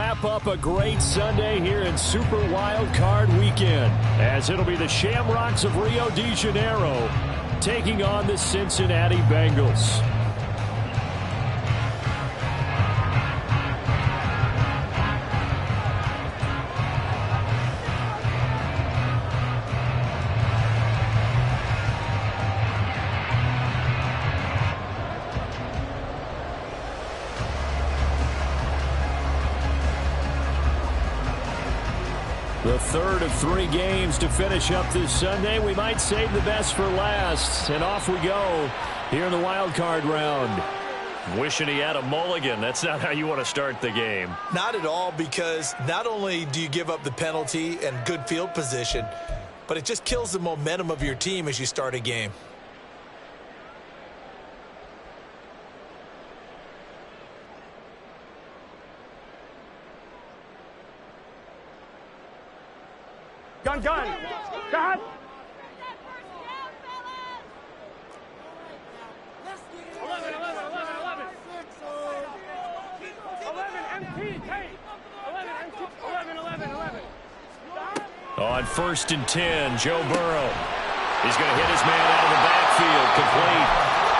wrap up a great Sunday here in Super Wild Card Weekend, as it'll be the Shamrocks of Rio de Janeiro taking on the Cincinnati Bengals. The third of 3 games to finish up this Sunday. We might save the best for last. And off we go here in the wild card round. Wishing he had a mulligan. That's not how you want to start the game. Not at all, because not only do you give up the penalty and good field position, but it just kills the momentum of your team as you start a game. Gun. Gun. 11, empty, tape. 11, empty, 11. On 1st and 10, Joe Burrow. He's going to hit his man out of the backfield, complete.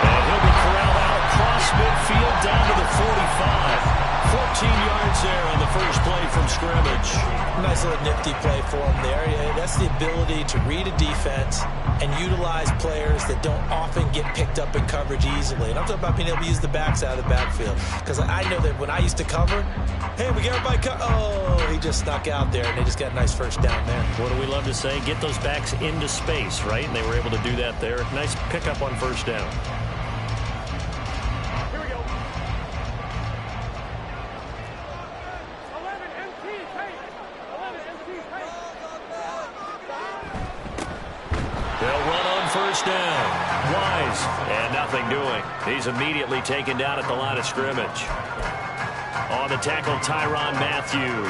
And he'll be corralled out across midfield down to the 45. 14 yards there on the first play from scrimmage. Nice little nifty play for him there. Yeah, that's the ability to read a defense and utilize players that don't often get picked up in coverage easily. And I'm talking about being able to use the backs out of the backfield. Because I know that when I used to cover, hey, we got everybody oh, he just snuck out there, and they just got a nice first down there. What do we love to say? Get those backs into space, right? And they were able to do that there. Nice pickup on first down. First down. Wise. And nothing doing. He's immediately taken down at the line of scrimmage. On the tackle, Tyrann Mathieu.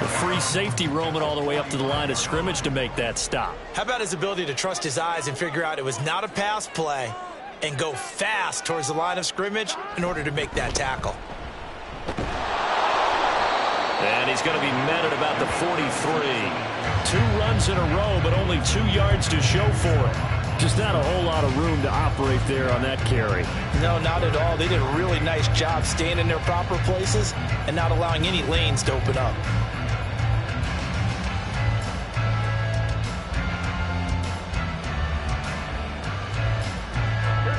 The free safety roaming all the way up to the line of scrimmage to make that stop. How about his ability to trust his eyes and figure out it was not a pass play and go fast towards the line of scrimmage in order to make that tackle. And he's going to be met at about the 43. 2 runs in a row, but only 2 yards to show for it. Just not a whole lot of room to operate there on that carry. No, not at all. They did a really nice job staying in their proper places and not allowing any lanes to open up.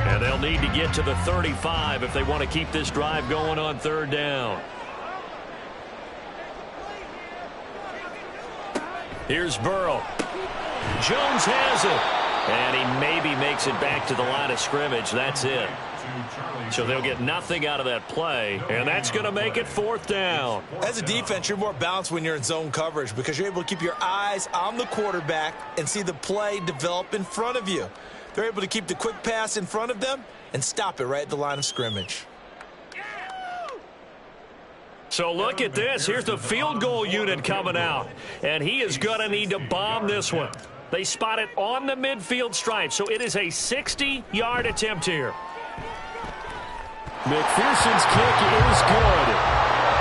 And they'll need to get to the 35 if they want to keep this drive going on 3rd down. Here's Burrow. Jones has it. And he maybe makes it back to the line of scrimmage. That's it. So they'll get nothing out of that play. And that's going to make it 4th down. As a defense, you're more balanced when you're in zone coverage because you're able to keep your eyes on the quarterback and see the play develop in front of you. They're able to keep the quick pass in front of them and stop it right at the line of scrimmage. So look at this. Here's the field goal unit coming out. And he is going to need to bomb this one. They spot it on the midfield stripe. So it is a 60-yard attempt here. McPherson's kick is good.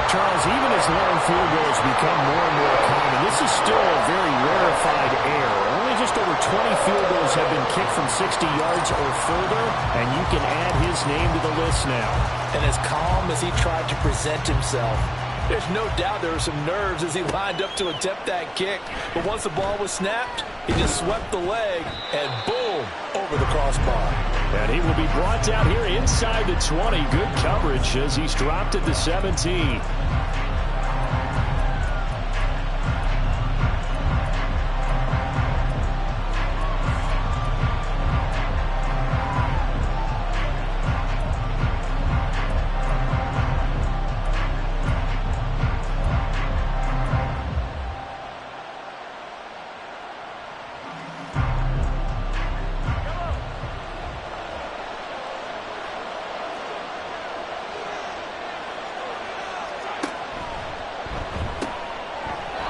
Charles, even as long field goals become more and more common, this is still a very rarefied error. Only just over 20 field goals have been kicked from 60 yards or further, and you can add his name to the list now. And as calm as he tried to present himself, there's no doubt there were some nerves as he lined up to attempt that kick. But once the ball was snapped, he just swept the leg and boom, over the crossbar. And he will be brought down here inside the 20. Good coverage as he's dropped at the 17.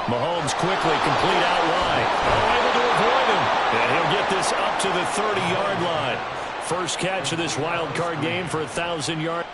Mahomes quickly complete out wide. Able to avoid him. And he'll get this up to the 30-yard line. First catch of this wild card game for 1,000 yards.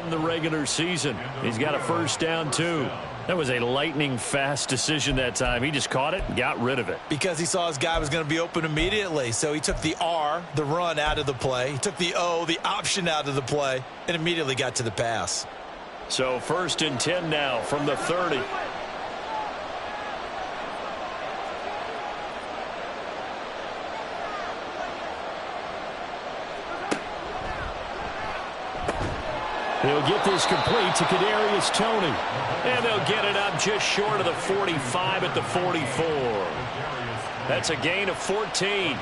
in the regular season. He's got a first down, too. That was a lightning-fast decision that time. He just caught it and got rid of it. Because he saw his guy was going to be open immediately. So he took the R, the run, out of the play. He took the O, the option, out of the play, and immediately got to the pass. So 1st and 10 now from the 30. He'll get this complete to Kadarius Toney. And they'll get it up just short of the 45 at the 44. That's a gain of 14.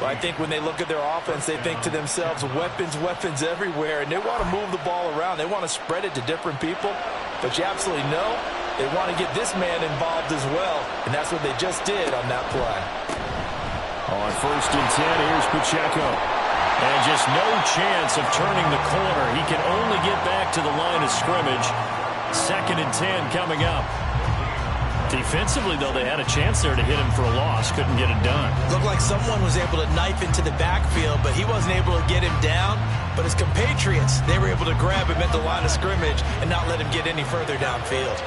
So I think when they look at their offense, they think to themselves, weapons, weapons everywhere, and they want to move the ball around. They want to spread it to different people. But you absolutely know they want to get this man involved as well, and that's what they just did on that play. On 1st and 10, here's Pacheco. And just no chance of turning the corner. He can only get back to the line of scrimmage. 2nd and 10 coming up. Defensively, though, they had a chance there to hit him for a loss. Couldn't get it done. Looked like someone was able to knife into the backfield, but he wasn't able to get him down. But his compatriots, they were able to grab him at the line of scrimmage and not let him get any further downfield.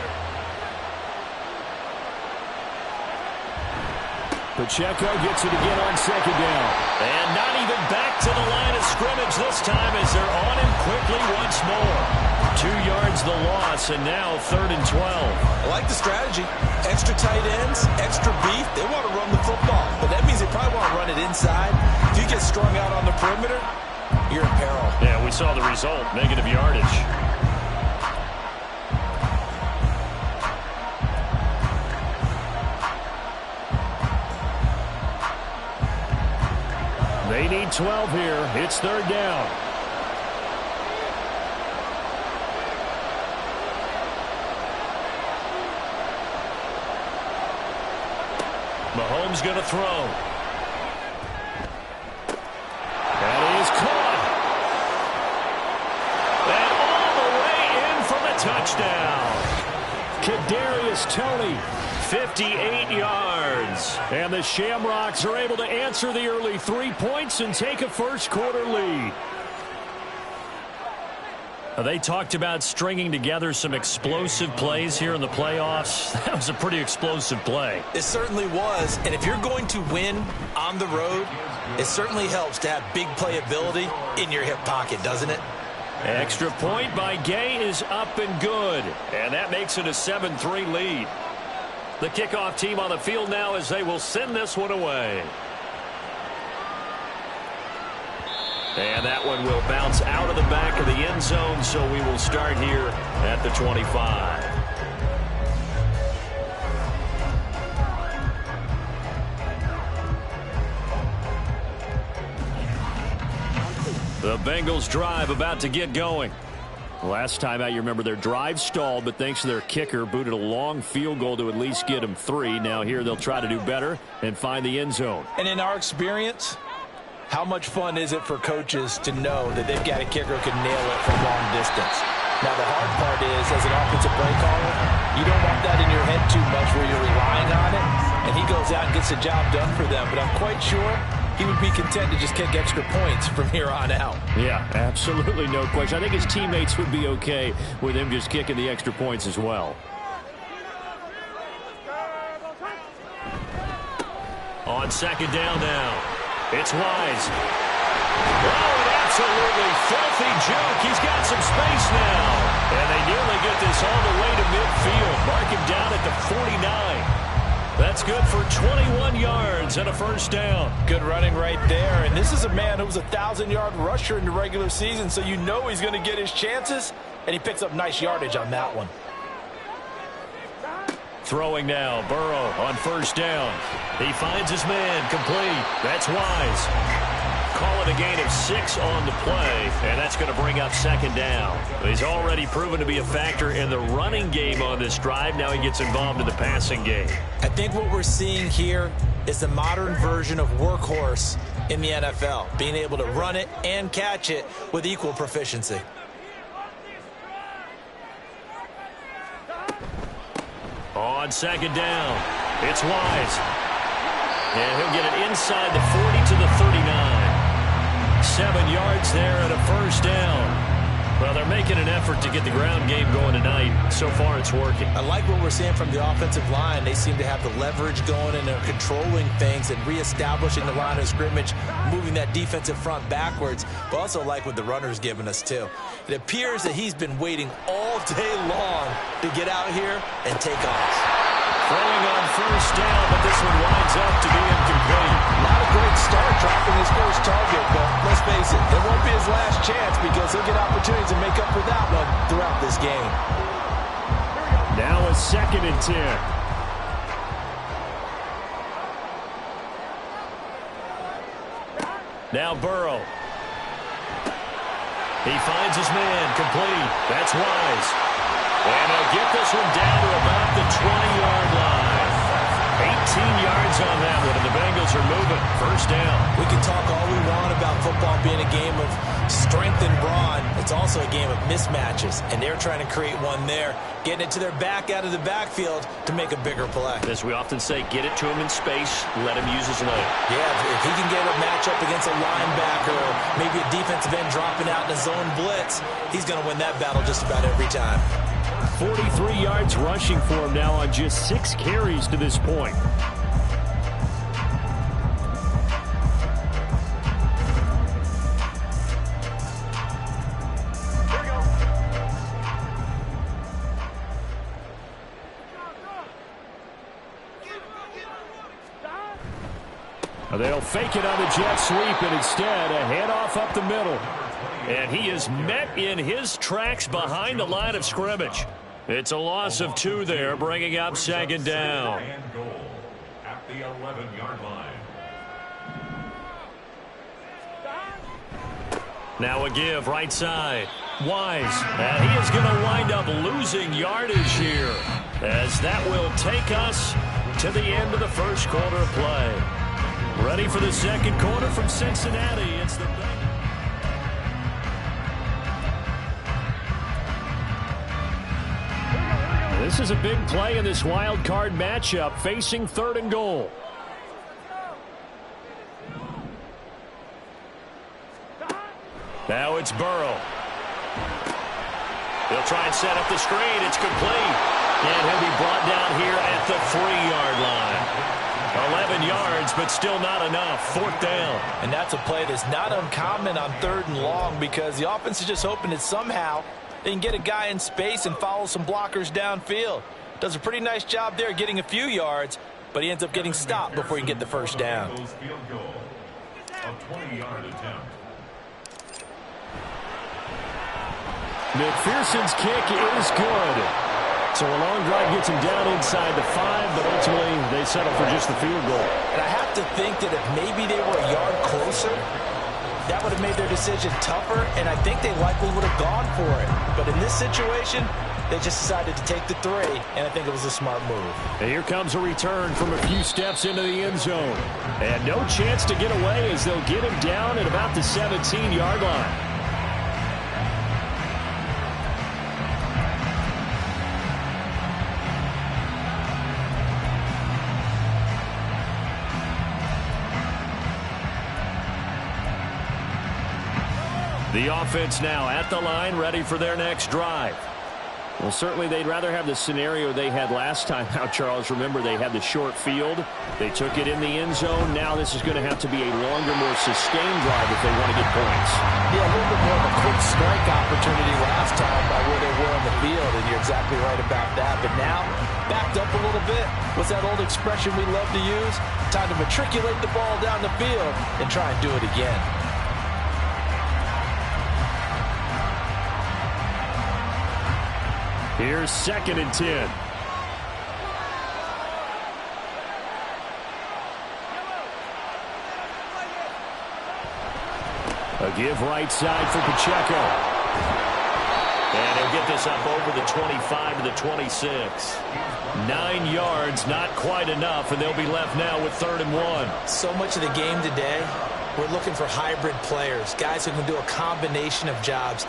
Pacheco gets it again on 2nd down. And not even back to the line of scrimmage this time as they're on him quickly once more. 2 yards the loss, and now 3rd and 12. I like the strategy. Extra tight ends, extra beef. They want to run the football, but that means they probably want to run it inside. If you get strung out on the perimeter, you're in peril. Yeah, we saw the result, negative yardage. They need 12 here. It's 3rd down. Mahomes going to throw. That is caught. And all the way in for the touchdown. Kadarius Toney. 58 yards. And the Shamrocks are able to answer the early 3 points and take a 1st quarter lead. They talked about stringing together some explosive plays here in the playoffs. That was a pretty explosive play. It certainly was. And if you're going to win on the road, it certainly helps to have big playability in your hip pocket, doesn't it? Extra point by Gay is up and good. And that makes it a 7-3 lead. The kickoff team on the field now as they will send this one away. And that one will bounce out of the back of the end zone, so we will start here at the 25. The Bengals drive about to get going. Last time out, you remember their drive stalled, but thanks to their kicker, booted a long field goal to at least get them 3. Now here they'll try to do better and find the end zone. And in our experience, how much fun is it for coaches to know that they've got a kicker who can nail it from long distance? Now, the hard part is, as an offensive play caller, you don't want that in your head too much where you're relying on it, and he goes out and gets the job done for them. But I'm quite sure he would be content to just kick extra points from here on out. Yeah, absolutely no question. I think his teammates would be okay with him just kicking the extra points as well. On 2nd down now, it's Wise. Oh, an absolutely filthy juke. He's got some space now. And they nearly get this all the way to midfield. Mark him down at the 49. That's good for 21 yards and a 1st down. Good running right there. And this is a man who was a 1,000-yard rusher in the regular season, so you know he's going to get his chances, and he picks up nice yardage on that one. Throwing now, Burrow on 1st down. He finds his man, complete. That's Wise. Call it a gain of 6 on the play, and that's going to bring up 2nd down. He's already proven to be a factor in the running game on this drive. Now he gets involved in the passing game. I think what we're seeing here is the modern version of workhorse in the NFL, being able to run it and catch it with equal proficiency. On 2nd down, it's Wise. And he'll get it inside the 40 to the 39. 7 yards there and a 1st down. Well, they're making an effort to get the ground game going tonight. So far, it's working. I like what we're seeing from the offensive line. They seem to have the leverage going, and they're controlling things and reestablishing the line of scrimmage, moving that defensive front backwards. But also like what the runner's giving us, too. It appears that he's been waiting all day long to get out here and take off. Throwing on first down, but this one winds up to be incomplete. Not a great start dropping his first target, but let's face it, it won't be his last chance because he'll get opportunities to make up for that one throughout this game. Now a 2nd and 10. Now Burrow. He finds his man, complete. That's Wise. And he'll get this one down to about the 20-yard line. 18 yards on that one, and the Bengals are moving. First down. We can talk all we want about football being a game of strength and brawn. It's also a game of mismatches, and they're trying to create one there, getting it to their back out of the backfield to make a bigger play. As we often say, get it to him in space, let him use his leg. Yeah, if he can get a matchup against a linebacker or maybe a defensive end dropping out in a zone blitz, he's going to win that battle just about every time. 43 yards rushing for him now on just 6 carries to this point. They'll fake it on the jet sweep, and instead a handoff up the middle. And he is met in his tracks behind the line of scrimmage. It's a loss of 2 there, bringing up 2nd down. At the 11-yard line. Now a give right side. Wise. And he is going to wind up losing yardage here, as that will take us to the end of the first quarter of play. Ready for the second quarter from Cincinnati. It's the Bengals. This is a big play in this wild card matchup, facing 3rd and goal. Now it's Burrow. He'll try and set up the screen. It's complete. And he'll be brought down here at the 3-yard line. 11 yards, but still not enough. 4th down. And that's a play that's not uncommon on 3rd and long because the offense is just hoping that somehow they can get a guy in space and follow some blockers downfield. Does a pretty nice job there getting a few yards, but he ends up getting stopped before he can get the first down. Field goal. A 20-yard attempt. McPherson's kick is good. So a long drive gets him down inside the 5, but ultimately they settle for just the field goal. And I have to think that if maybe they were a yard closer, that would have made their decision tougher, and I think they likely would have gone for it. But in this situation, they just decided to take the 3, and I think it was a smart move. And here comes a return from a few steps into the end zone. And no chance to get away as they'll get him down at about the 17-yard line. The offense now at the line, ready for their next drive. Well, certainly they'd rather have the scenario they had last time out, Charles. Remember, they had the short field. They took it in the end zone. Now this is going to have to be a longer, more sustained drive if they want to get points. Yeah, a little bit more of a quick strike opportunity last time by where they were on the field, and you're exactly right about that. But now, backed up a little bit. What's that old expression we love to use? Time to matriculate the ball down the field and try and do it again. Here's 2nd and 10. A give right side for Pacheco. And he'll get this up over the 25 to the 26. 9 yards, not quite enough, and they'll be left now with 3rd and 1. So much of the game today, we're looking for hybrid players, guys who can do a combination of jobs.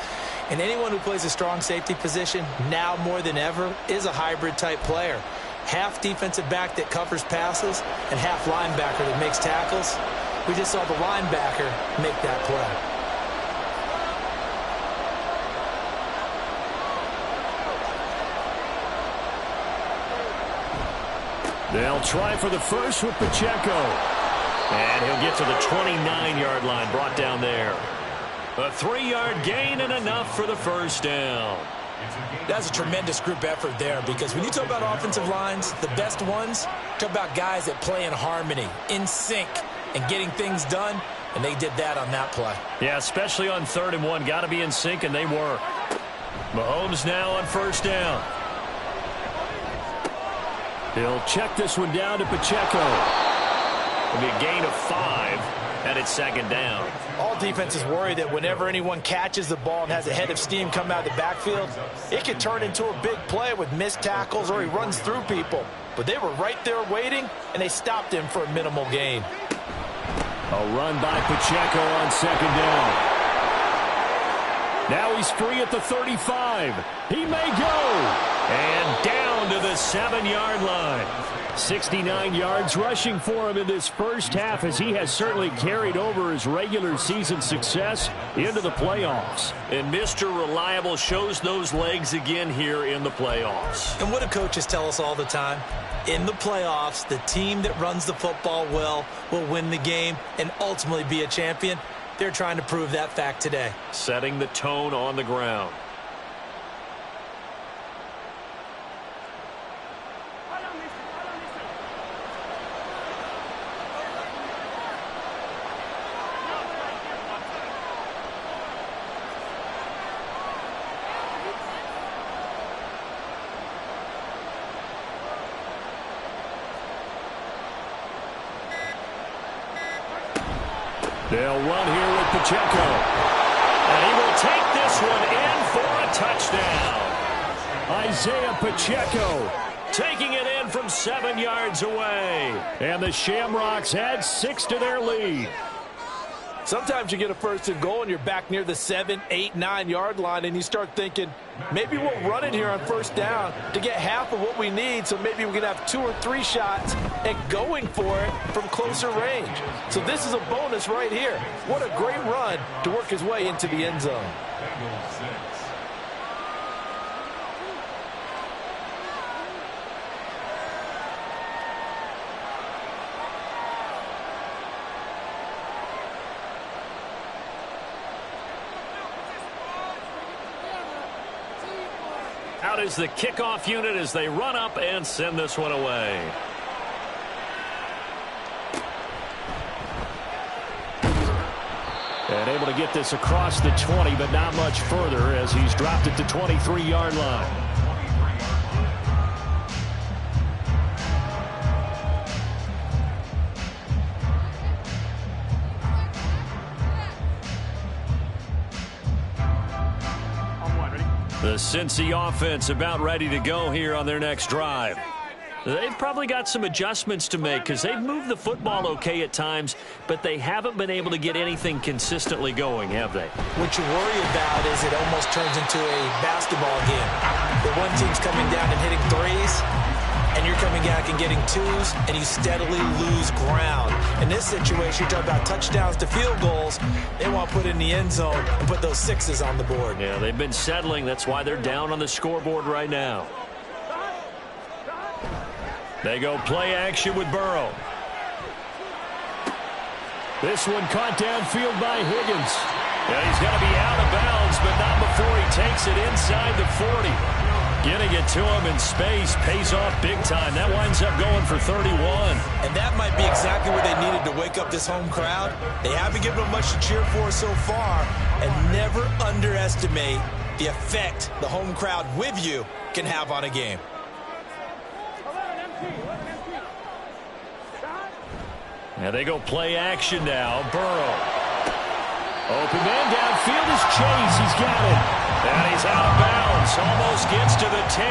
And anyone who plays a strong safety position, now more than ever, is a hybrid-type player. Half defensive back that covers passes and half linebacker that makes tackles. We just saw the linebacker make that play. They'll try for the first with Pacheco. And he'll get to the 29-yard line, brought down there. A 3-yard gain and enough for the first down. That's a tremendous group effort there, because when you talk about offensive lines, the best ones, talk about guys that play in harmony, in sync, and getting things done, and they did that on that play. Yeah, especially on 3rd and 1. Got to be in sync, and they were. Mahomes now on first down. He'll check this one down to Pacheco. It'll be a gain of 5, and it's 2nd down. All defenses worry that whenever anyone catches the ball and has a head of steam come out of the backfield, it could turn into a big play with missed tackles or he runs through people. But they were right there waiting, and they stopped him for a minimal gain. A run by Pacheco on 2nd down. Now he's free at the 35. He may go. And down to the 7-yard line. 69 yards rushing for him in this first half, as he has certainly carried over his regular season success into the playoffs. And Mr. Reliable shows those legs again here in the playoffs. And what do coaches tell us all the time? In the playoffs, the team that runs the football well will win the game and ultimately be a champion. They're trying to prove that fact today. Setting the tone on the ground. They'll run here with Pacheco. And he will take this one in for a touchdown. Isaiah Pacheco taking it in from 7 yards away. And the Shamrocks add 6 to their lead. Sometimes you get a 1st and goal and you're back near the 7, 8, 9-yard line, and you start thinking, maybe we'll run it here on 1st down to get half of what we need, so maybe we can have 2 or 3 shots at going for it from closer range. So this is a bonus right here. What a great run to work his way into the end zone. Out is the kickoff unit as they run up and send this one away. And able to get this across the 20, but not much further, as he's dropped it to 23-yard line. The Cincy offense about ready to go here on their next drive. They've probably got some adjustments to make because they've moved the football okay at times, but they haven't been able to get anything consistently going, have they? What you worry about is it almost turns into a basketball game. The one team's coming down and hitting threes, and you're coming back and getting twos, and you steadily lose ground. In this situation, you're talking about touchdowns to field goals. They want to put in the end zone and put those 6s on the board. Yeah, they've been settling. That's why they're down on the scoreboard right now. They go play action with Burrow. This one caught downfield by Higgins. Yeah, he's going to be out of bounds, but not before he takes it inside the 40. Getting it to him in space pays off big time. That winds up going for 31. And that might be exactly what they needed to wake up this home crowd. They haven't given them much to cheer for so far. And never underestimate the effect the home crowd with you can have on a game. Now they go play action now. Burrow. Open man downfield is Chase. He's got it. And he's out of bounds. Almost gets to the 10.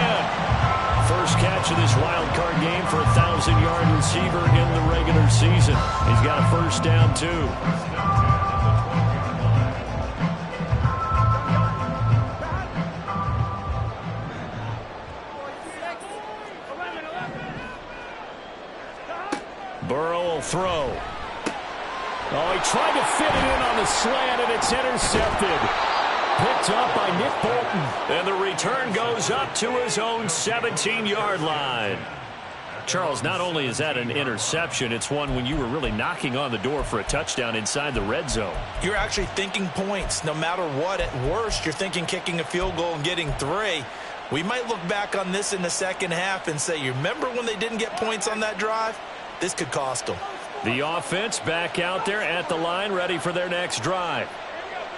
First catch of this wild card game for a 1,000-yard receiver in the regular season. He's got a first down, too. Burrow will throw. Oh, he tried to fit it in on the slant, and it's intercepted. Picked up by Nick Bolton. And the return goes up to his own 17-yard line. Charles, not only is that an interception, it's one when you were really knocking on the door for a touchdown inside the red zone. You're actually thinking points. No matter what, at worst, you're thinking kicking a field goal and getting 3. We might look back on this in the second half and say, you remember when they didn't get points on that drive? This could cost them. The offense back out there at the line, ready for their next drive.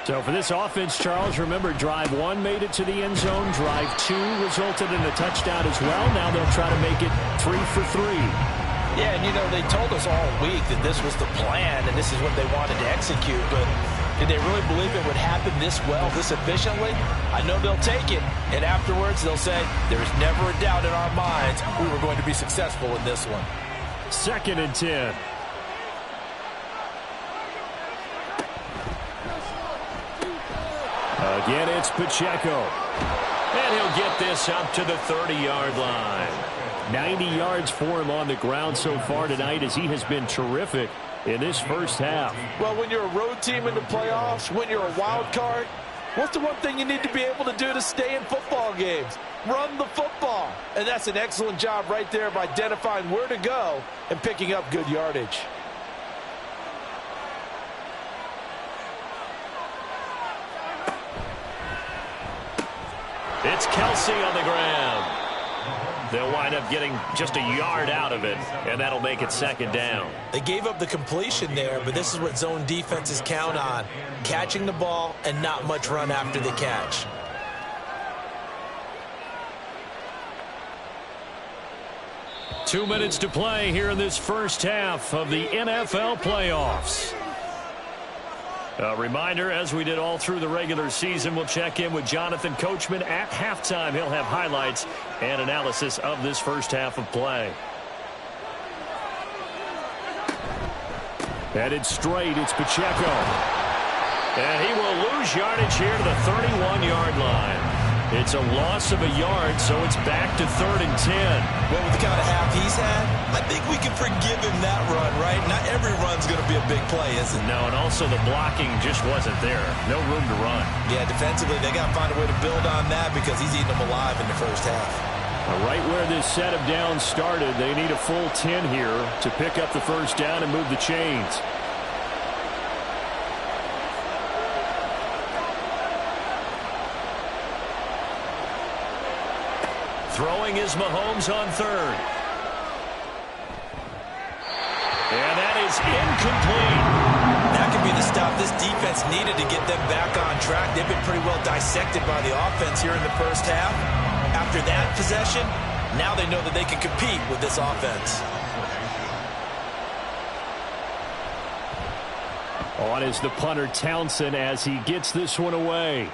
So for this offense, Charles, remember, drive 1 made it to the end zone. Drive 2 resulted in a touchdown as well. Now they'll try to make it 3 for 3. Yeah, and you know, they told us all week that this was the plan and this is what they wanted to execute, but did they really believe it would happen this well, this efficiently? I know they'll take it, and afterwards they'll say, there's never a doubt in our minds we were going to be successful in this one. 2nd and 10. Again, it's Pacheco. And he'll get this up to the 30-yard line. 90 yards for him on the ground so far tonight as he has been terrific in this first half. Well, when you're a road team in the playoffs, when you're a wild card, what's the one thing you need to be able to do to stay in football games? Run the football. And that's an excellent job right there of identifying where to go and picking up good yardage. It's Kelsey on the ground. They'll wind up getting just a yard out of it, and that'll make it 2nd down. They gave up the completion there, but this is what zone defenses count on. Catching the ball and not much run after the catch. Two minutes to play here in this first half of the NFL playoffs. A reminder, as we did all through the regular season, we'll check in with Jonathan Coachman at halftime. He'll have highlights and analysis of this first half of play. Headed straight, it's Pacheco. And he will lose yardage here to the 31-yard line. It's a loss of a yard, so it's back to 3rd and 10. Well, with the kind of half he's had, I think we can forgive him that run, right? Not every run's going to be a big play, is it? No, and also the blocking just wasn't there. No room to run. Yeah, defensively, they got to find a way to build on that because he's eating them alive in the first half. Right where this set of downs started, they need a full 10 here to pick up the first down and move the chains. Throwing is Mahomes on 3rd. And that is incomplete. That could be the stop this defense needed to get them back on track. They've been pretty well dissected by the offense here in the first half. After that possession, now they know that they can compete with this offense. On is the punter Townsend as he gets this one away.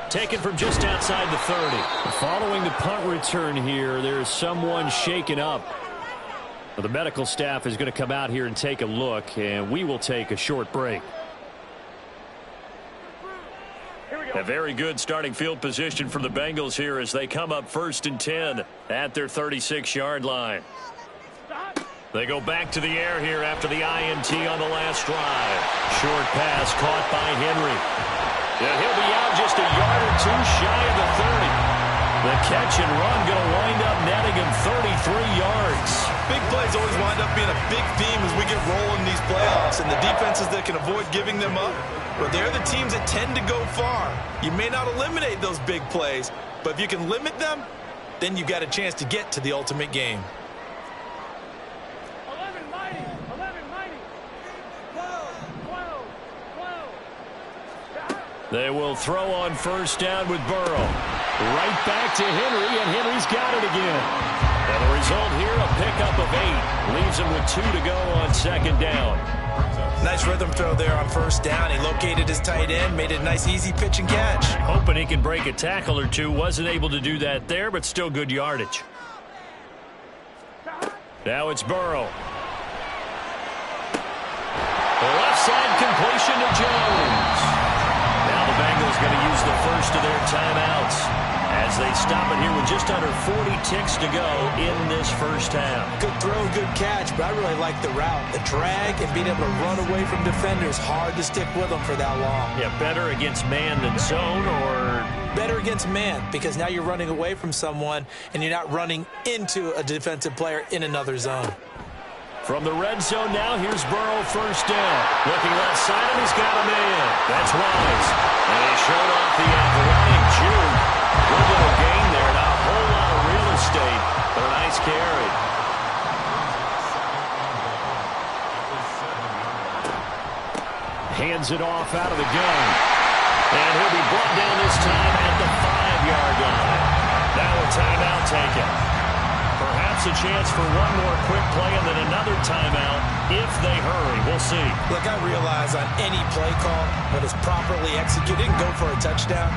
Taken from just outside the 30. Following the punt return here, there's someone shaken up. Well, the medical staff is going to come out here and take a look, and we will take a short break. A very good starting field position for the Bengals here as they come up 1st and 10 at their 36-yard line. They go back to the air here after the INT on the last drive. Short pass caught by Henry. Yeah, he'll be out just a yard or 2 shy of the 30. The catch and run going to wind up netting him 33 yards. Big plays always wind up being a big theme as we get rolling these playoffs, and the defenses that can avoid giving them up, but they're the teams that tend to go far. You may not eliminate those big plays, but if you can limit them, then you've got a chance to get to the ultimate game. 11 mighty, 11 mighty, 12, 12, 12. They will throw on first down with Burrow. Right back to Henry, and Henry's got it again. And the result here, a pickup of 8. Leaves him with 2 to go on 2nd down. Nice rhythm throw there on first down. He located his tight end, made it a nice, easy pitch and catch. Hoping he can break a tackle or two. Wasn't able to do that there, but still good yardage. Now it's Burrow. The left side completion to Jones. Now the Bengals going to use the first of their timeouts as as they stop it here with just under 40 ticks to go in this first half. Good throw, good catch, but I really like the route. The drag and being able to run away from defenders, hard to stick with them for that long. Yeah, better against man than zone, or better against man, because now you're running away from someone and you're not running into a defensive player in another zone. From the red zone now, here's Burrow, first down. Looking left side, and he's got a man. That's Wise. And he showed off the athletic juke. Good little gain there. Not a whole lot of real estate, but a nice carry. Hands it off out of the gun. And he'll be brought down this time at the 5-yard line. Now a timeout taken. Perhaps a chance for one more quick play and then another timeout if they hurry. We'll see. Look, I realize on any play call, when it's properly executed, it can go for a touchdown.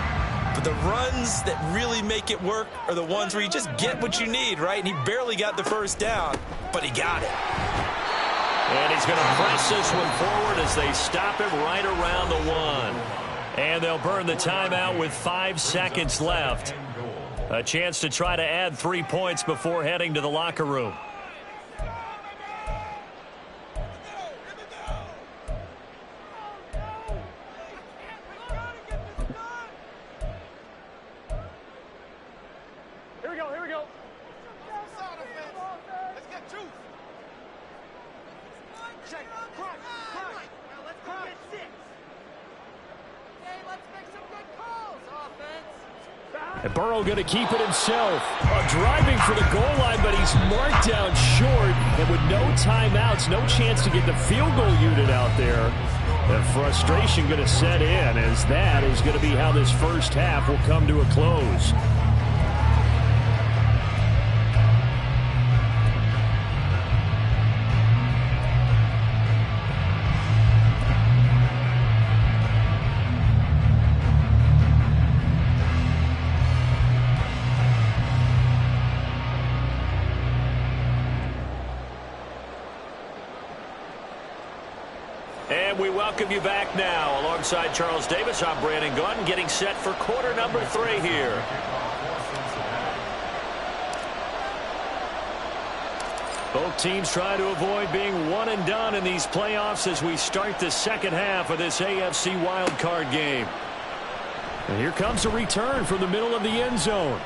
But the runs that really make it work are the ones where you just get what you need, right? And he barely got the first down, but he got it. And he's going to press this one forward as they stop him right around the 1. And they'll burn the timeout with 5 seconds left. A chance to try to add 3 points before heading to the locker room. Here we go, here we go. Let's get juice. Check. Crunch. Now let's go get 6. Okay, let's make some good calls, offense. And Burrow going to keep it himself. Driving for the goal line, but he's marked down short. And with no timeouts, no chance to get the field goal unit out there. The frustration going to set in, as that is going to be how this first half will come to a close. And we welcome you back now. Alongside Charles Davis, I'm Brandon Gunn, getting set for quarter number 3 here. Both teams try to avoid being one and done in these playoffs as we start the second half of this AFC wildcard game. And here comes a return from the middle of the end zone.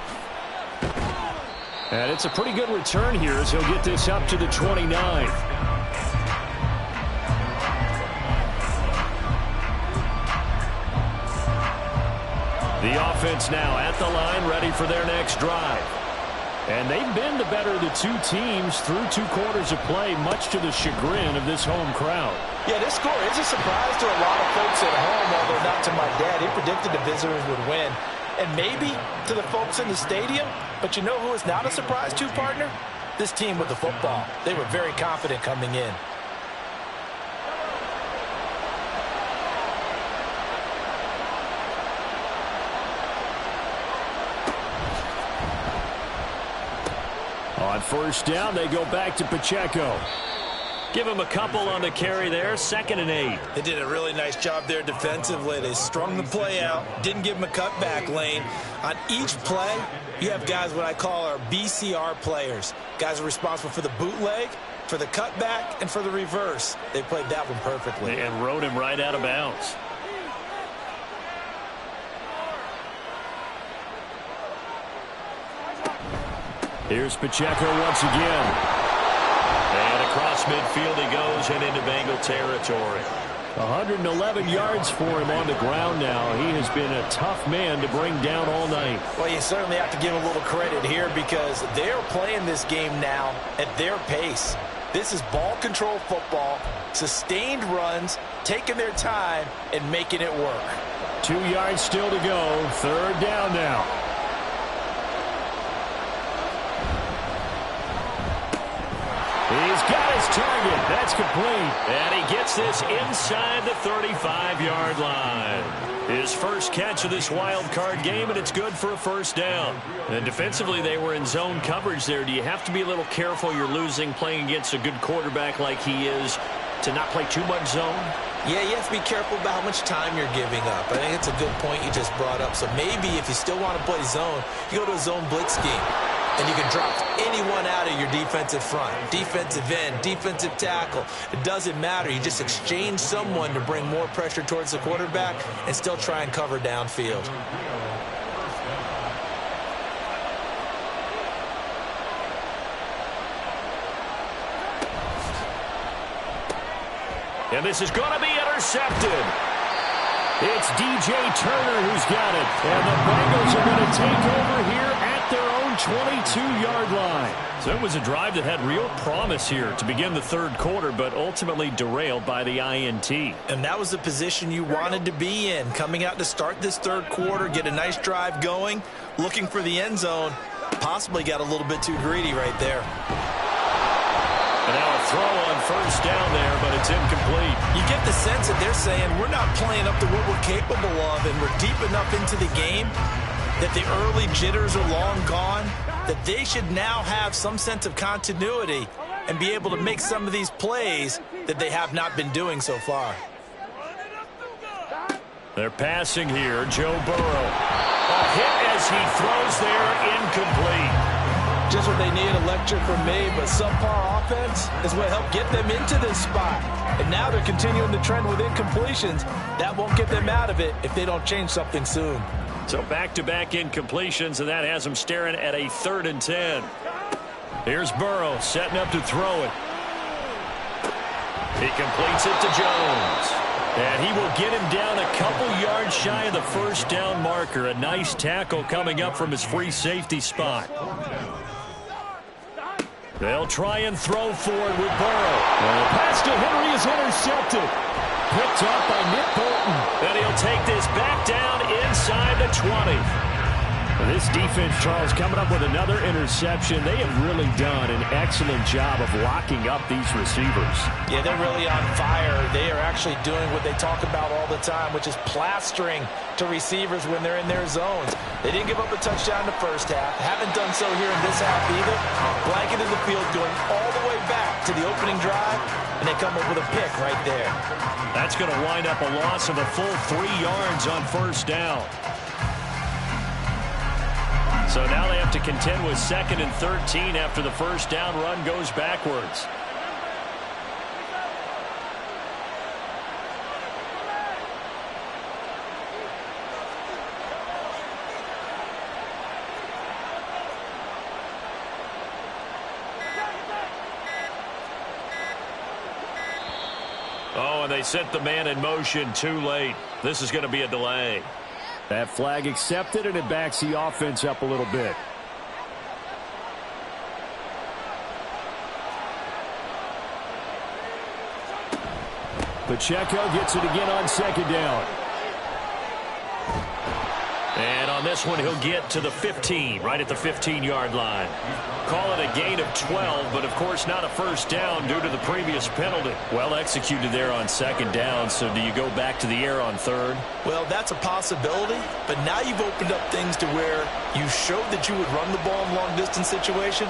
And it's a pretty good return here as he'll get this up to the 29. The offense now at the line, ready for their next drive. And they've been the better of the two teams through 2 quarters of play, much to the chagrin of this home crowd. Yeah, this score is a surprise to a lot of folks at home, although not to my dad. He predicted the visitors would win. And maybe to the folks in the stadium, but you know who is not a surprise to, partner? This team with the football. They were very confident coming in. On first down, they go back to Pacheco. Give him a couple on the carry there, 2nd and 8. They did a really nice job there defensively. They strung the play out, didn't give him a cutback lane. On each play, you have guys what I call our BCR players. Guys are responsible for the bootleg, for the cutback, and for the reverse. They played that one perfectly. And rode him right out of bounds. Here's Pacheco once again. And across midfield he goes and into Bengal territory. 111 yards for him on the ground now. He has been a tough man to bring down all night. Well, you certainly have to give him a little credit here because they're playing this game now at their pace. This is ball control football, sustained runs, taking their time, and making it work. 2 yards still to go. 3rd down now. He's got his target. That's complete. And he gets this inside the 35-yard line. His first catch of this wild card game, and it's good for a first down. And defensively, they were in zone coverage there. Do you have to be a little careful? You're losing playing against a good quarterback like he is. to not play too much zone? Yeah, you have to be careful about how much time you're giving up. I think it's a good point you just brought up. So maybe if you still want to play zone, you go to a zone blitz scheme. And you can drop anyone out of your defensive front, defensive end, defensive tackle. It doesn't matter. You just exchange someone to bring more pressure towards the quarterback and still try and cover downfield. And this is going to be intercepted. It's DJ Turner who's got it. And the Bengals are going to take over here at their own 22-yard line. So it was a drive that had real promise here to begin the third quarter, but ultimately derailed by the INT. And that was the position you wanted to be in. Coming out to start this third quarter, get a nice drive going, looking for the end zone. Possibly got a little bit too greedy right there. And now a throw on first down there, but it's incomplete. You get the sense that they're saying we're not playing up to what we're capable of, and we're deep enough into the game that the early jitters are long gone, that they should now have some sense of continuity and be able to make some of these plays that they have not been doing so far. They're passing here. Joe Burrow. A hit as he throws there, incomplete. Just what they need, a lecture from me, but subpar offense is what helped get them into this spot. And now they're continuing the trend with incompletions. That won't get them out of it if they don't change something soon. So back-to-back incompletions, and that has them staring at a 3rd and 10. Here's Burrow setting up to throw it. He completes it to Jones. And he will get him down a couple yards shy of the first down marker. A nice tackle coming up from his free safety spot. They'll try and throw forward with Burrow. The pass to Henry is intercepted. Picked up by Nick Bolton. And he'll take this back down inside the 20. This defense, Charles, coming up with another interception. They have really done an excellent job of locking up these receivers. Yeah, they're really on fire. They are actually doing what they talk about all the time, which is plastering to receivers when they're in their zones. They didn't give up a touchdown in the first half. Haven't done so here in this half either. Blanketed the field going all the way back to the opening drive, and they come up with a pick right there. That's going to wind up a loss of a full 3 yards on first down. So now they have to contend with 2nd and 13 after the first down run goes backwards. Oh, and they set the man in motion too late. This is going to be a delay. That flag accepted, and it backs the offense up a little bit. Pacheco gets it again on 2nd down. And on this one, he'll get to the 15, right at the 15-yard line. Call it a gain of 12, but of course not a first down due to the previous penalty. Well executed there on 2nd down, so do you go back to the air on 3rd? Well, that's a possibility, but now you've opened up things to where you showed that you would run the ball in long-distance situation.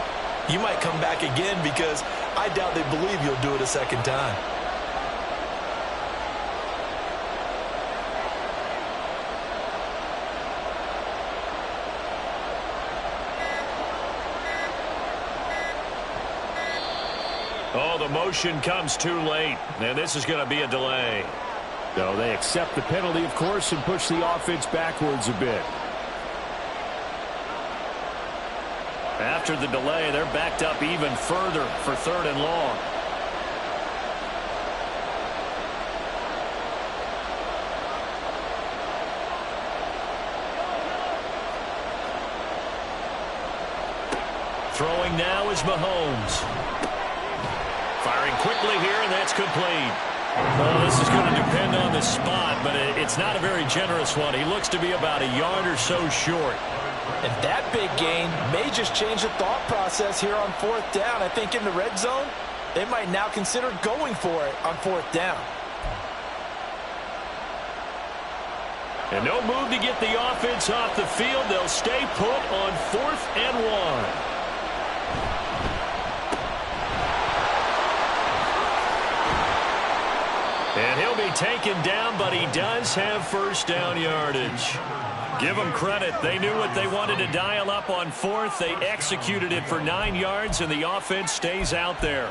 You might come back again because I doubt they believe you'll do it a second time. Oh, the motion comes too late, and this is going to be a delay. No, they accept the penalty, of course, and push the offense backwards a bit. After the delay, they're backed up even further for 3rd and long. Throwing now is Mahomes. Firing quickly here, and that's complete. Well, this is going to depend on the spot, but it's not a very generous one. He looks to be about a yard or so short. And that big gain may just change the thought process here on 4th down. I think in the red zone, they might now consider going for it on 4th down. And no move to get the offense off the field. They'll stay put on 4th and 1. taken down, but he does have first down yardage. Give them credit. They knew what they wanted to dial up on fourth. They executed it for 9 yards, and the offense stays out there.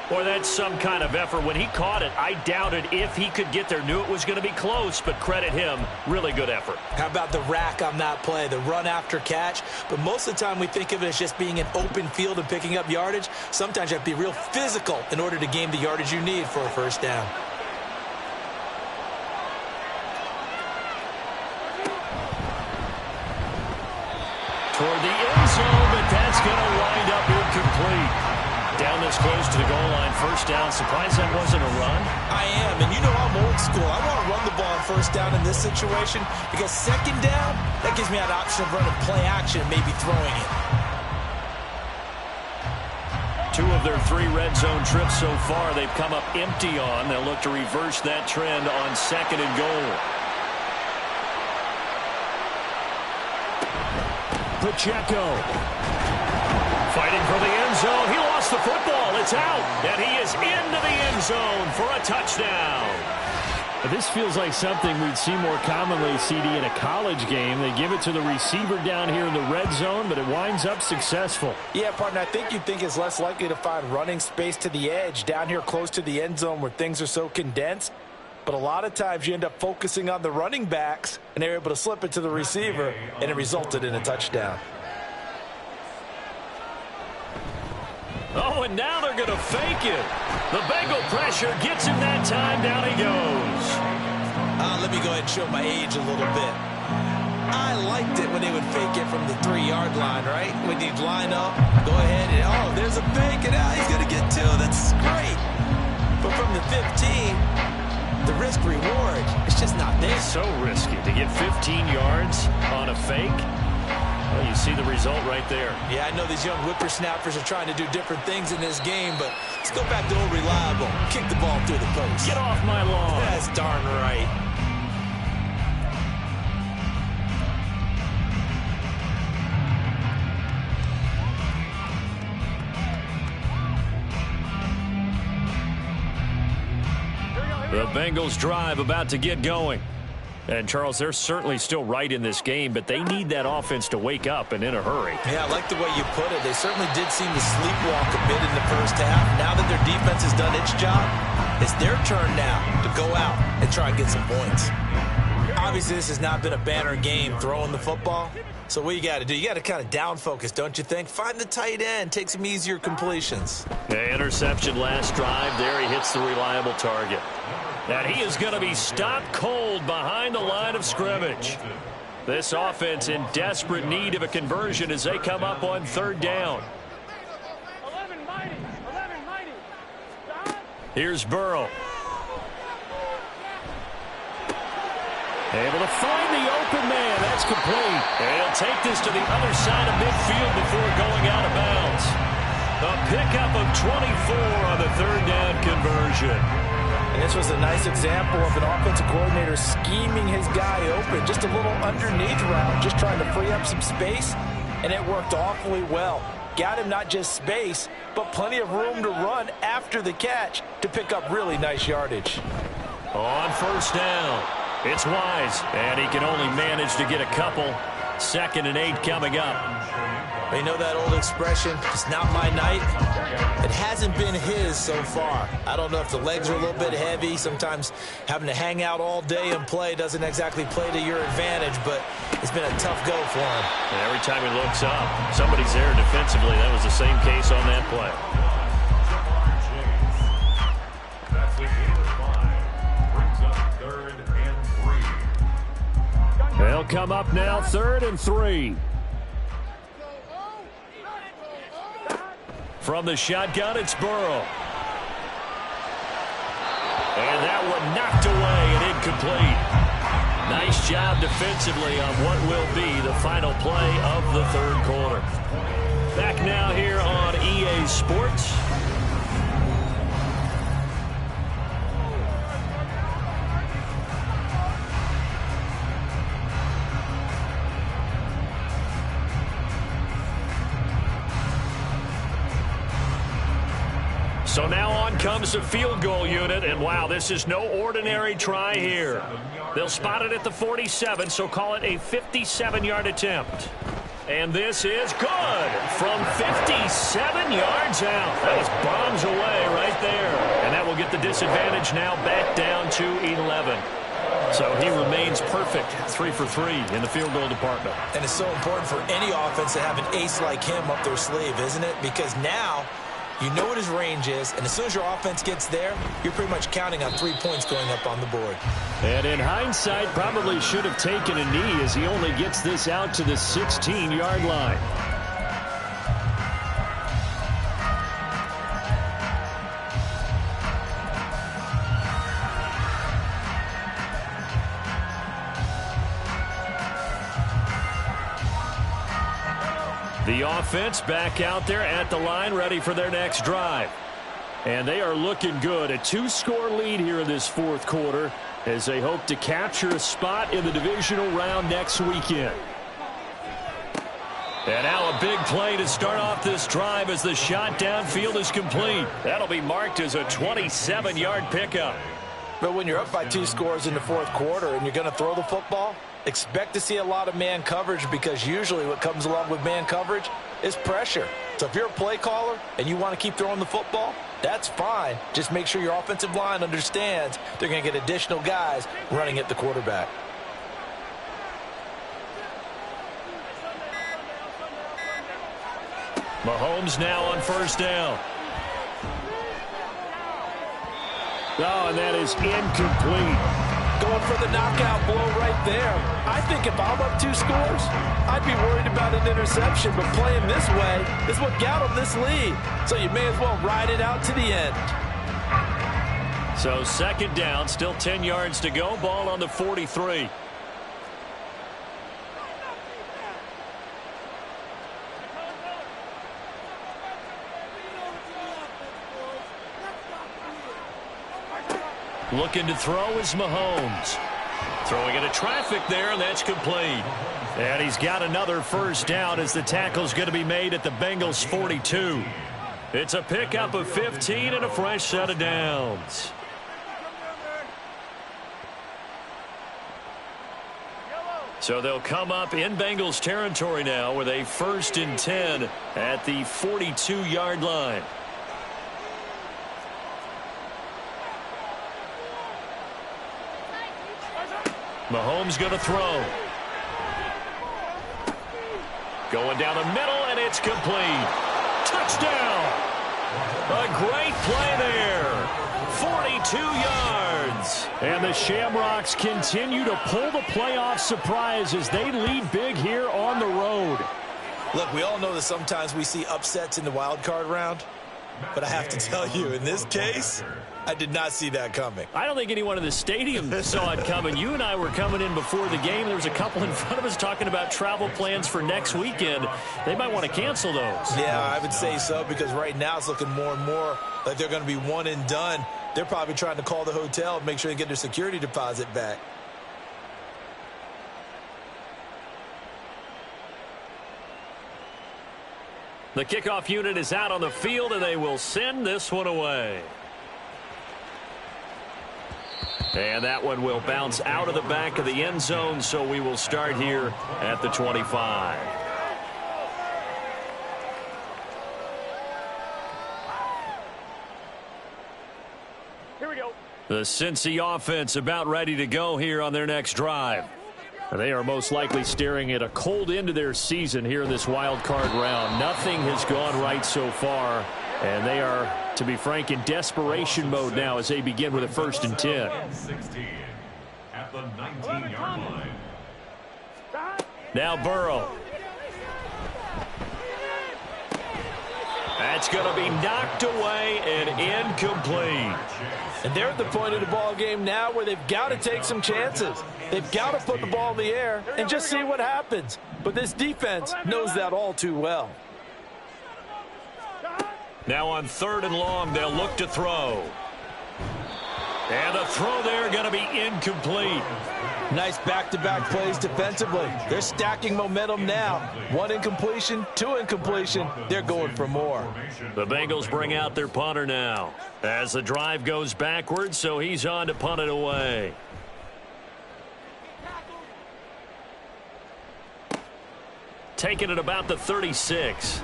Boy, that's some kind of effort. When he caught it, I doubted if he could get there. Knew it was going to be close, but credit him. Really good effort. How about the rack on that play, the run after catch? But most of the time we think of it as just being an open field and picking up yardage. Sometimes you have to be real physical in order to gain the yardage you need for a first down. Toward the end zone, but that's going to wind up incomplete. Down this close to the goal line, first down. Surprised that wasn't a run? I am, and you know I'm old school. I want to run the ball on first down in this situation because second down, that gives me an option of running play action, maybe throwing it. 2 of their 3 red zone trips so far they've come up empty on. They'll look to reverse that trend on second and goal. Pacheco fighting for the end zone. He lost the football. It's out, and he is into the end zone for a touchdown. This feels like something we'd see more commonly, CD, in a college game. They give it to the receiver down here in the red zone, but it winds up successful. Yeah, partner, I think you'd think it's less likely to find running space to the edge down here close to the end zone where things are so condensed. But a lot of times you end up focusing on the running backs, and they're able to slip it to the receiver, and it resulted in a touchdown. Oh, and now they're going to fake it. The Bengal pressure gets him that time. Down he goes. Let me go ahead and show my age a little bit. I liked it when they would fake it from the 3-yard line, right? When you'd line up, go ahead, and oh, there's a fake, and he's going to get 2. That's great. But from the 15, the risk-reward, it's just not there. So risky to get 15 yards on a fake. Well, you see the result right there. Yeah, I know these young whippersnappers are trying to do different things in this game, but let's go back to old reliable. Kick the ball through the post. Get off my lawn. That's darn right. The Bengals drive about to get going. And, Charles, they're certainly still right in this game, but they need that offense to wake up and in a hurry. Yeah, I like the way you put it. They certainly did seem to sleepwalk a bit in the first half. Now that their defense has done its job, it's their turn now to go out and try and get some points. Obviously, this has not been a banner game throwing the football. So what you got to do, you got to kind of down focus, don't you think? Find the tight end, take some easier completions. Yeah, interception last drive. There he hits the reliable target. And he is going to be stopped cold behind the line of scrimmage. This offense in desperate need of a conversion as they come up on third down. 11 mighty. Stop. Here's Burrow. Able to find the open man. That's complete. And he'll take this to the other side of midfield before going out of bounds. A pickup of 24 on the third down conversion. And this was a nice example of an offensive coordinator scheming his guy open. Just a little underneath route, just trying to free up some space, and it worked awfully well. Got him not just space, but plenty of room to run after the catch to pick up really nice yardage. On first down, it's Wise, and he can only manage to get a couple. 2nd and 8 coming up. You know that old expression, it's not my night? It hasn't been his so far. I don't know if the legs are a little bit heavy. Sometimes having to hang out all day and play doesn't exactly play to your advantage, but it's been a tough go for him. And every time he looks up, somebody's there defensively. That was the same case on that play. That's the gain of 5. Brings up 3rd and 3. They'll come up now 3rd and 3. From the shotgun, it's Burrow. And that one knocked away and incomplete. Nice job defensively on what will be the final play of the third quarter. Back now here on EA Sports. So now on comes the field goal unit, and wow, this is no ordinary try here. They'll spot it at the 47, so call it a 57-yard attempt. And this is good from 57 yards out. That was bombs away right there. And that will get the disadvantage now back down to 11. So he remains perfect, 3 for 3 in the field goal department. And it's so important for any offense to have an ace like him up their sleeve, isn't it? Because now you know what his range is, and as soon as your offense gets there, you're pretty much counting on 3 points going up on the board. And in hindsight, probably should have taken a knee as he only gets this out to the 16-yard line. The offense back out there at the line, ready for their next drive. And they are looking good. A 2-score lead here in this fourth quarter as they hope to capture a spot in the divisional round next weekend. And now a big play to start off this drive as the shot downfield is complete. That'll be marked as a 27-yard pickup. But when you're up by 2 scores in the fourth quarter and you're going to throw the football, expect to see a lot of man coverage, because usually what comes along with man coverage is pressure. So if you're a play caller and you want to keep throwing the football, that's fine. Just make sure your offensive line understands they're going to get additional guys running at the quarterback. Mahomes now on first down. Oh, and that is incomplete. Going for the knockout blow right there. I think if I'm up 2 scores, I'd be worried about an interception, but playing this way is what got them this lead. So you may as well ride it out to the end. So second down, still 10 yards to go. Ball on the 43. Looking to throw is Mahomes. Throwing into traffic there, and that's complete. And he's got another first down as the tackle's going to be made at the Bengals 42. It's a pickup of 15 and a fresh set of downs. So they'll come up in Bengals territory now with a 1st and 10 at the 42-yard line. Mahomes going to throw. Going down the middle, and it's complete. Touchdown! A great play there. 42 yards. And the Shamrocks continue to pull the playoff surprise as they lead big here on the road. Look, we all know that sometimes we see upsets in the wild card round, but I have to tell you, in this case, I did not see that coming. I don't think anyone in the stadium saw it coming. You and I were coming in before the game. There was a couple in front of us talking about travel plans for next weekend. They might want to cancel those. Yeah, I would say so, because right now it's looking more and more like they're going to be one and done. They're probably trying to call the hotel and make sure they get their security deposit back. The kickoff unit is out on the field, and they will send this one away. And that one will bounce out of the back of the end zone, so we will start here at the 25. Here we go. The Cincy offense about ready to go here on their next drive. They are most likely staring at a cold end to their season here in this wild card round. Nothing has gone right so far, and they are, to be frank, in desperation mode now as they begin with a 1st and 10. 16 at the 19-yard line. Now Burrow. That's going to be knocked away and incomplete. And they're at the point of the ball game now where they've got to take some chances. They've got to put the ball in the air and just see what happens. But this defense knows that all too well. Now on 3rd and long, they'll look to throw. And the throw there going to be incomplete. Nice back-to-back plays defensively. They're stacking momentum now. 1 incompletion, 2 incompletion. They're going for more. The Bengals bring out their punter now as the drive goes backwards, so he's on to punt it away. Taking it about the 36.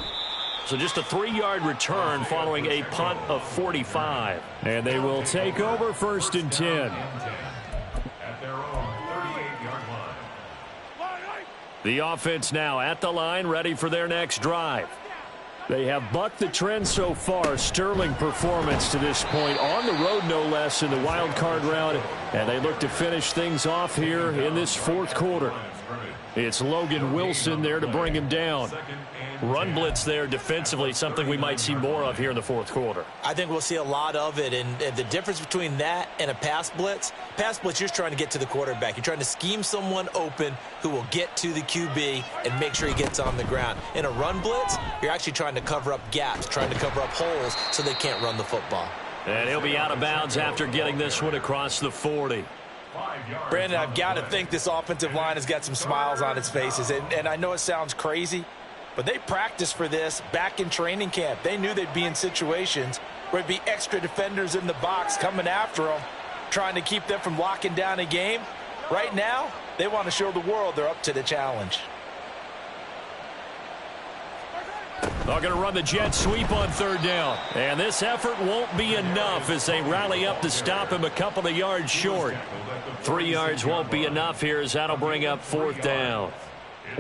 So just a 3-yard return following a punt of 45. And they will take over 1st and 10. At their own 38-yard line. The offense now at the line, ready for their next drive. They have bucked the trend so far. Sterling performance to this point, on the road no less, in the wild card round. And they look to finish things off here in this 4th quarter. It's Logan Wilson there to bring him down. Run blitz there defensively, something we might see more of here in the 4th quarter. I think we'll see a lot of it, and the difference between that and a pass blitz, you're just trying to get to the quarterback. You're trying to scheme someone open who will get to the QB and make sure he gets on the ground. In a run blitz, you're actually trying to cover up gaps, trying to cover up holes so they can't run the football. And he'll be out of bounds after getting this one across the 40. Brandon, I've got to think this offensive line has got some smiles on its faces. And I know it sounds crazy, but they practiced for this back in training camp. They knew they'd be in situations where there'd be extra defenders in the box coming after them, trying to keep them from locking down a game. Right now, they want to show the world they're up to the challenge. They're going to run the jet sweep on 3rd down. And this effort won't be enough as they rally up to stop him a couple of yards short. 3 yards won't be enough here as that'll bring up 4th down.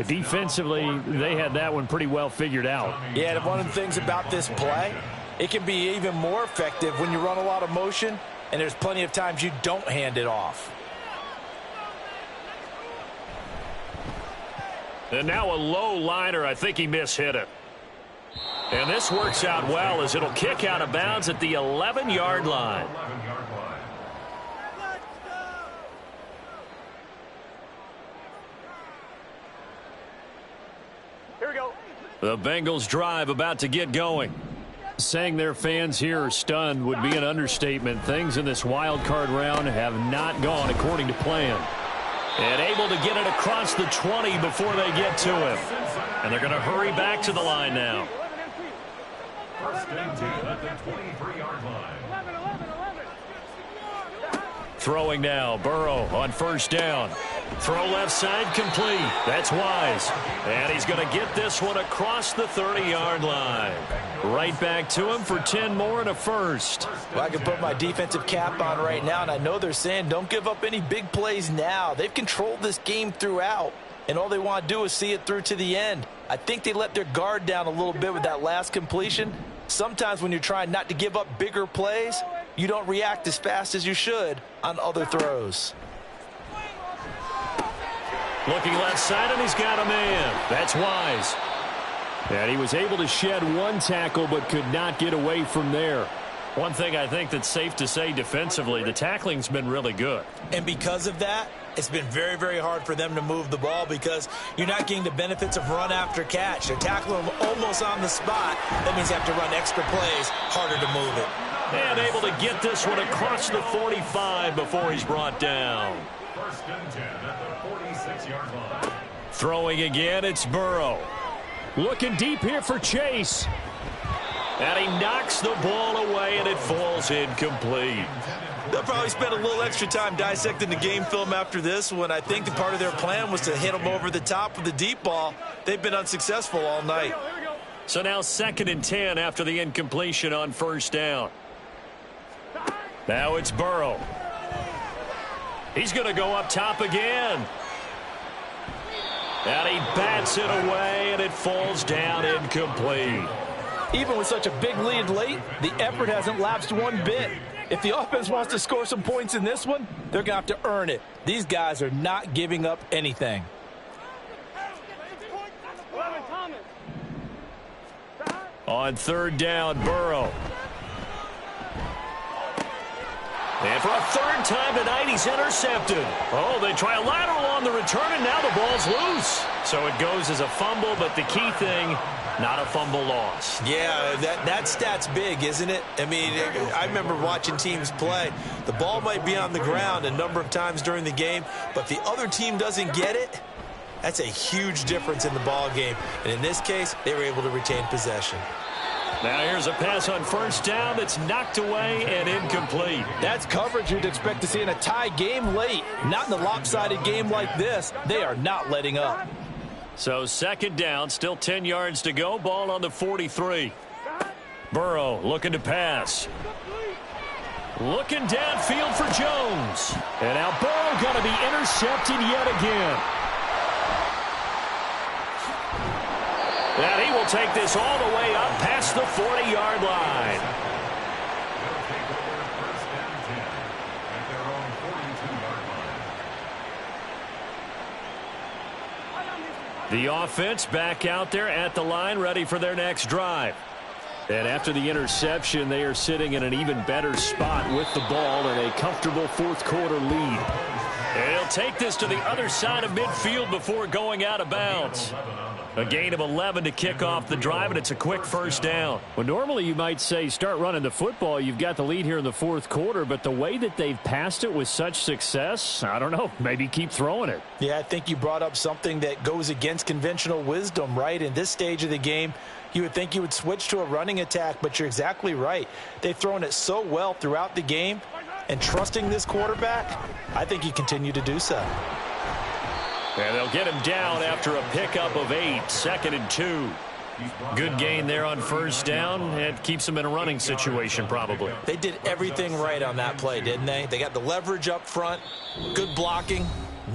Defensively, they had that one pretty well figured out. Yeah, and one of the things about this play, it can be even more effective when you run a lot of motion, and there's plenty of times you don't hand it off. And now a low liner. I think he mishit it. And this works out well as it'll kick out of bounds at the 11-yard line. Here we go. The Bengals drive about to get going. Saying their fans here are stunned would be an understatement. Things in this wild card round have not gone according to plan. And able to get it across the 20 before they get to him. And they're going to hurry back to the line now. 1st and 10 at the 23-yard line. Throwing now, Burrow on 1st down. Throw left side complete. That's Wise. And he's going to get this one across the 30-yard line. Right back to him for 10 more and a first. Well, I can put my defensive cap on right now, and I know they're saying don't give up any big plays now. They've controlled this game throughout, and all they want to do is see it through to the end. I think they let their guard down a little bit with that last completion. Sometimes when you're trying not to give up bigger plays, you don't react as fast as you should on other throws. Looking left side, and he's got a man. That's Wise. And he was able to shed one tackle but could not get away from there. One thing I think that's safe to say defensively, the tackling's been really good. And because of that, it's been very, very hard for them to move the ball because you're not getting the benefits of run after catch. They're tackling them almost on the spot. That means you have to run extra plays, harder to move it. And able to get this one across the 45 before he's brought down. 1st and 10 at the 46-yard line. Throwing again, it's Burrow. Looking deep here for Chase. And he knocks the ball away, and it falls incomplete. They'll probably spend a little extra time dissecting the game film after this one. I think the part of their plan was to hit them over the top with the deep ball. They've been unsuccessful all night. So now 2nd and 10 after the incompletion on 1st down. Now it's Burrow. He's going to go up top again. And he bats it away, and it falls down incomplete. Even with such a big lead late, the effort hasn't lapsed one bit. If the offense wants to score some points in this one, they're going to have to earn it. These guys are not giving up anything. On 3rd down, Burrow. And for a third time tonight, he's intercepted. Oh, they try a lateral on the return, and now the ball's loose. So it goes as a fumble, but the key thing, not a fumble loss. Yeah, that stat's big, isn't it? I mean, I remember watching teams play. The ball might be on the ground a number of times during the game, but the other team doesn't get it. That's a huge difference in the ball game. And in this case, they were able to retain possession. Now here's a pass on first down that's knocked away and incomplete. That's coverage you'd expect to see in a tie game late. Not in a lopsided game like this. They are not letting up. So second down, still 10 yards to go. Ball on the 43. Burrow looking to pass. Looking downfield for Jones. And now Burrow going to be intercepted yet again. And he will take this all the way up past the 40-yard line. The offense back out there at the line, ready for their next drive. And after the interception, they are sitting in an even better spot with the ball in a comfortable fourth-quarter lead. And he'll take this to the other side of midfield before going out of bounds. A gain of 11 to kick off the drive, and it's a quick first down. Well, normally you might say start running the football. You've got the lead here in the fourth quarter, but the way that they've passed it with such success, I don't know, maybe keep throwing it. Yeah, I think you brought up something that goes against conventional wisdom, right? In this stage of the game, you would think you would switch to a running attack, but you're exactly right. They've thrown it so well throughout the game, and trusting this quarterback, I think you continue to do so. And they'll get him down after a pickup of 8, 2nd and 2. Good gain there on first down. It keeps them in a running situation probably. They did everything right on that play, didn't they? They got the leverage up front, good blocking,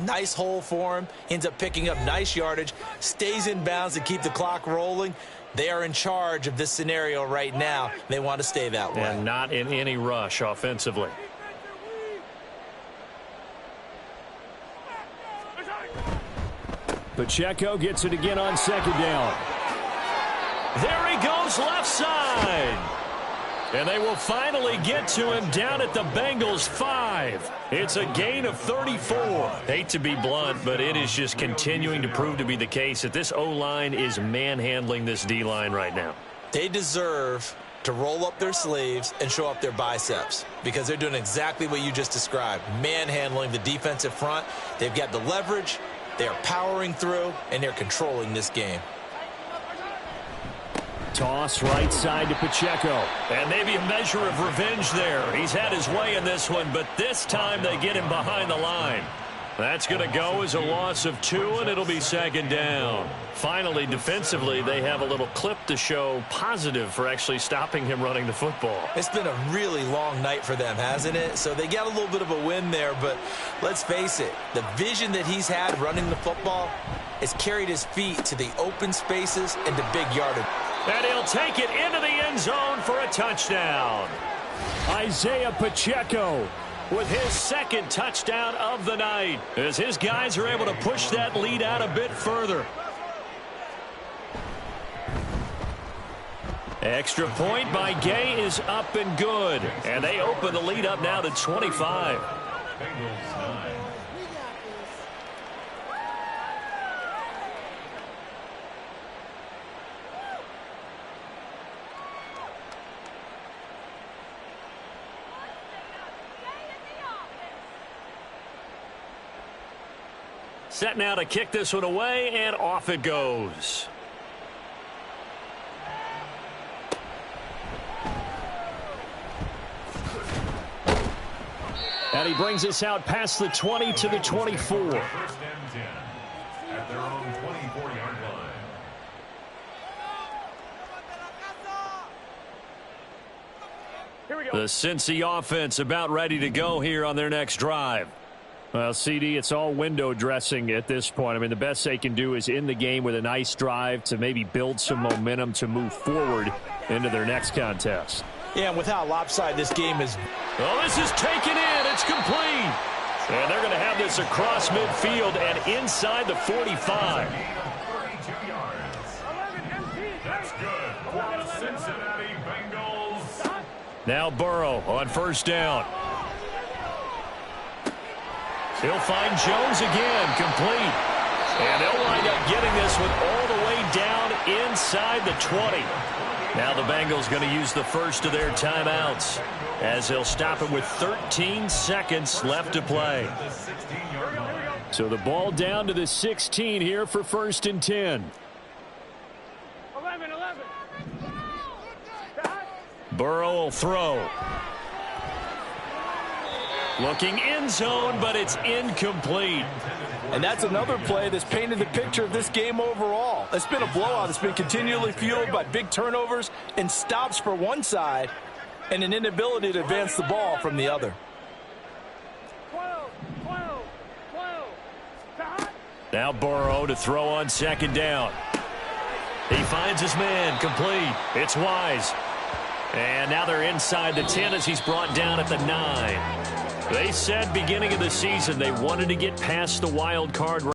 nice hole for him, ends up picking up nice yardage, stays in bounds to keep the clock rolling. They are in charge of this scenario right now. They want to stay that way. And not in any rush offensively. Pacheco gets it again on second down. There he goes left side. And they will finally get to him down at the Bengals 5. It's a gain of 34. Hate to be blunt, but it is just continuing to prove to be the case that this O-line is manhandling this D-line right now. They deserve to roll up their sleeves and show up their biceps because they're doing exactly what you just described, manhandling the defensive front. They've got the leverage. They are powering through, and they're controlling this game. Toss right side to Pacheco. And maybe a measure of revenge there. He's had his way in this one, but this time they get him behind the line. That's going to go as a loss of 2, and it'll be second down. Finally, defensively, they have a little clip to show positive for actually stopping him running the football. It's been a really long night for them, hasn't it? So they got a little bit of a win there, but let's face it, the vision that he's had running the football has carried his feet to the open spaces and to big yardage. And he'll take it into the end zone for a touchdown. Isaiah Pacheco with his second touchdown of the night as his guys are able to push that lead out a bit further. Extra point by Gay is up and good. And they open the lead up now to 25. Bengals 9. Set now to kick this one away, and off it goes. And he brings us out past the 20 to the 24. First and 10 at their own 24-yard line. Here we go. The Cincy offense about ready to go here on their next drive. Well, CD, it's all window dressing at this point. I mean, the best they can do is in the game with a nice drive to maybe build some momentum to move forward into their next contest. Yeah, and with how lopsided this game is. Oh, this is taken in. It's complete. And they're going to have this across midfield and inside the 45. 32 yards. That's good for the Cincinnati Bengals. Now Burrow on first down. He'll find Jones again, complete. And they'll wind up getting this one all the way down inside the 20. Now the Bengals going to use the first of their timeouts as they'll stop it with 13 seconds left to play. So the ball down to the 16 here for 1st and 10. 11. Burrow will throw. Looking end zone, but it's incomplete. And that's another play that's painted the picture of this game overall. It's been a blowout. It's been continually fueled by big turnovers and stops for one side and an inability to advance the ball from the other. 12. Now Burrow to throw on 2nd down. He finds his man, complete. It's Wise. And now they're inside the 10 as he's brought down at the 9. They said beginning of the season they wanted to get past the wild card.